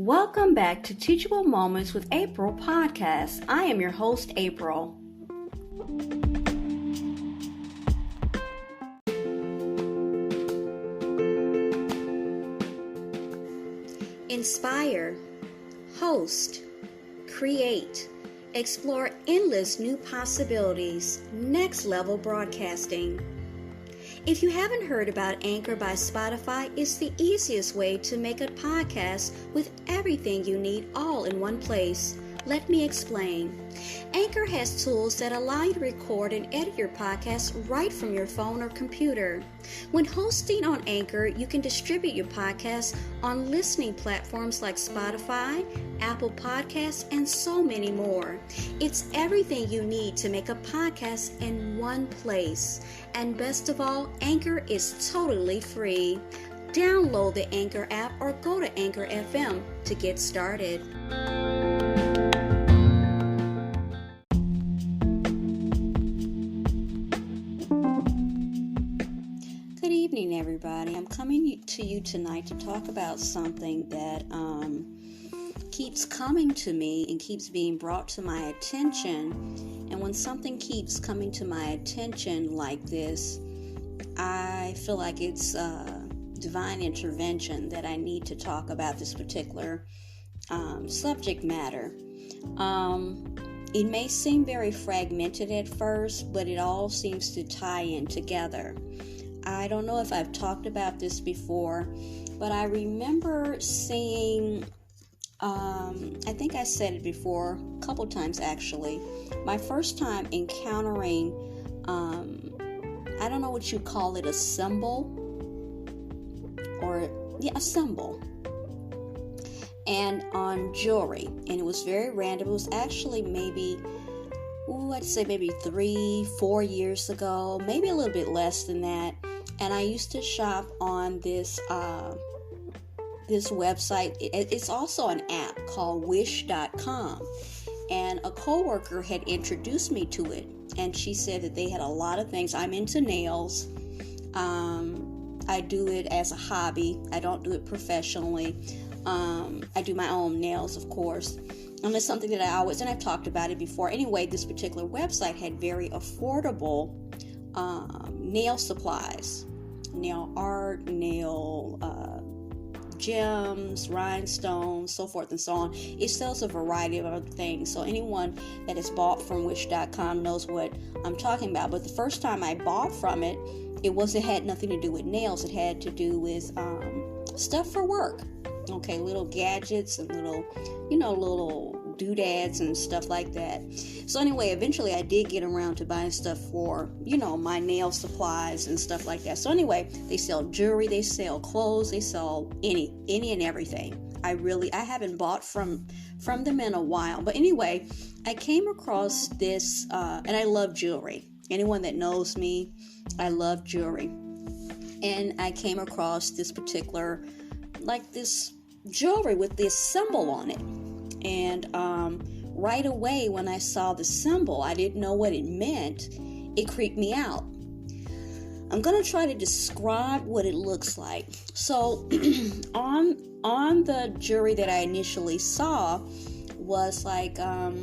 Welcome back to Teachable Moments with April podcast. I am your host, April. Inspire, host, create, explore endless new possibilities, next level broadcasting. If you haven't heard about Anchor by Spotify, it's the easiest way to make a podcast with everything you need all in one place. Let me explain. Anchor has tools that allow you to record and edit your podcast right from your phone or computer. When hosting on Anchor, you can distribute your podcast on listening platforms like Spotify, Apple Podcasts, and so many more. It's everything you need to make a podcast in one place. And best of all, Anchor is totally free. Download the Anchor app or go to Anchor FM to get started. Good evening, everybody. I'm coming to you tonight to talk about something that keeps coming to me and keeps being brought to my attention. And when something keeps coming to my attention like this, I feel like it's divine intervention that I need to talk about this particular subject matter. It may seem very fragmented at first, but it all seems to tie in together. I don't know if I've talked about this before, but I remember seeing, I think I said it before, a couple times actually, my first time encountering, I don't know what you call it, a symbol, a symbol, and on jewelry, and it was very random. It was actually maybe 3-4 years ago, maybe a little bit less than that. And I used to shop on this website. It's also an app called Wish.com. And a coworker had introduced me to it. And she said that they had a lot of things. I'm into nails. I do it as a hobby. I don't do it professionally. I do my own nails, of course. And it's something that and I've talked about it before. Anyway, this particular website had very affordable nail supplies, nail art, nail gems, rhinestones, so forth and so on. It sells a variety of other things. So anyone that has bought from Wish.com knows what I'm talking about. But the first time I bought from it, it had nothing to do with nails. It had to do with stuff for work. Okay, little gadgets and little doodads and stuff like that. So anyway, eventually I did get around to buying stuff for, my nail supplies and stuff like that. So anyway, they sell jewelry, they sell clothes, they sell any and everything. I haven't bought from them in a while. But anyway, I came across this, and I love jewelry. Anyone that knows me, I love jewelry. And I came across this particular, this jewelry with this symbol on it. And right away when I saw the symbol, I didn't know what it meant. It creeped me out. I'm going to try to describe what it looks like. So on the jewelry that I initially saw was like a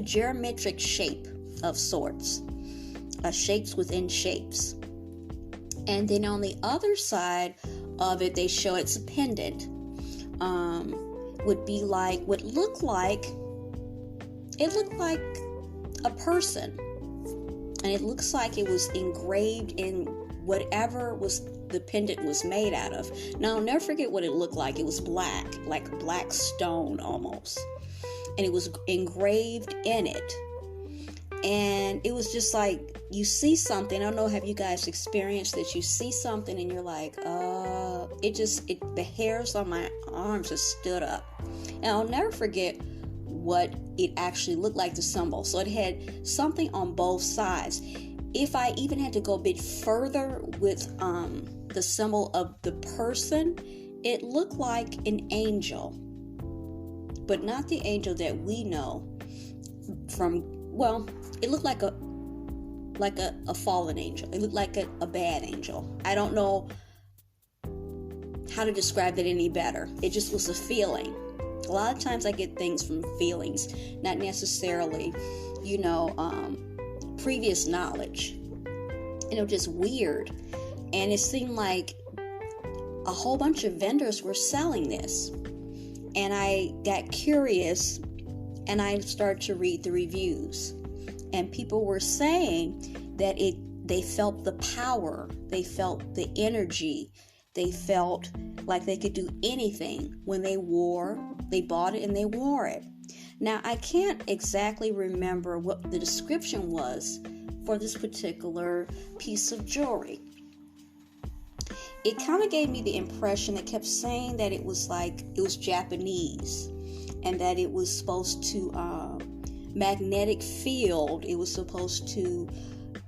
geometric shape of sorts. Shapes within shapes. And then on the other side of it, they show it's a pendant. Would be it looked like a person, and it looks like it was engraved in whatever the pendant was made out of. Now I'll never forget what it looked like. It was black, like black stone almost, and it was engraved in it. And it was just like, you see something, I don't know, have you guys experienced that? You see something and you're like, the hairs on my arms just stood up. And I'll never forget what it actually looked like, the symbol. So it had something on both sides. If I even had to go a bit further with the symbol of the person, it looked like an angel. But not the angel that we know it looked like a fallen angel. It looked like a bad angel. I don't know how to describe it any better. It just was a feeling. A lot of times I get things from feelings, not necessarily, previous knowledge. Just weird. And it seemed like a whole bunch of vendors were selling this. And I got curious and I started to read the reviews. And people were saying that they felt the power, they felt the energy, they felt like they could do anything when they bought it and they wore it. Now, I can't exactly remember what the description was for this particular piece of jewelry. It kind of gave me the impression, it kept saying that it was Japanese, and that it was supposed to magnetic field, it was supposed to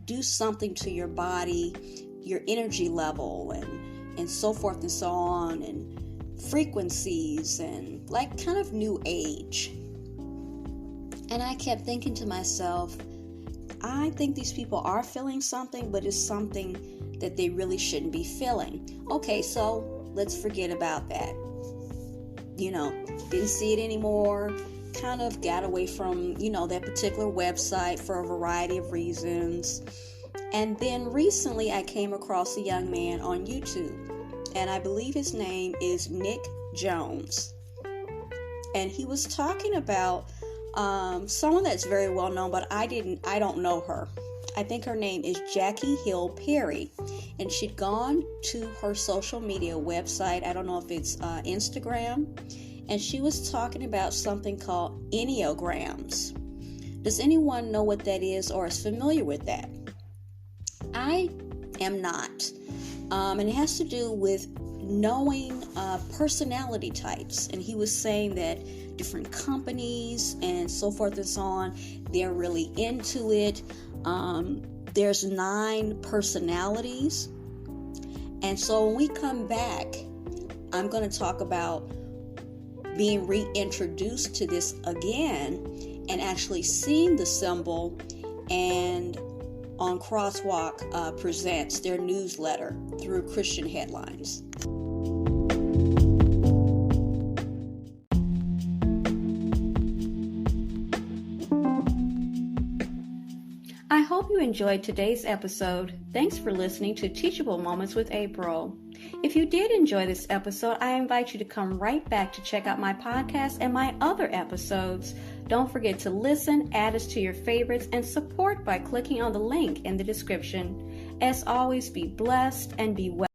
do something to your body, your energy level, and so forth and so on, and frequencies, and like kind of new age. And I kept thinking to myself, I think these people are feeling something, but it's something that they really shouldn't be feeling. Okay, so let's forget about that. Didn't see it anymore. Kind of got away from, that particular website for a variety of reasons. And then recently I came across a young man on YouTube, and I believe his name is Nick Jones. And he was talking about someone that's very well known, but I don't know her. I think her name is Jackie Hill Perry, and she'd gone to her social media website. I don't know if it's Instagram, and she was talking about something called Enneagrams. Does anyone know what that is or is familiar with that? I am not. And it has to do with knowing personality types. And he was saying that different companies and so forth and so on, they're really into it. There's 9 personalities. And so when we come back, I'm going to talk about being reintroduced to this again and actually seeing the symbol, and on Crosswalk Presents their newsletter through Christian Headlines. I hope you enjoyed today's episode. Thanks for listening to Teachable Moments with April. If you did enjoy this episode, I invite you to come right back to check out my podcast and my other episodes. Don't forget to listen, add us to your favorites, and support by clicking on the link in the description. As always, be blessed and be well.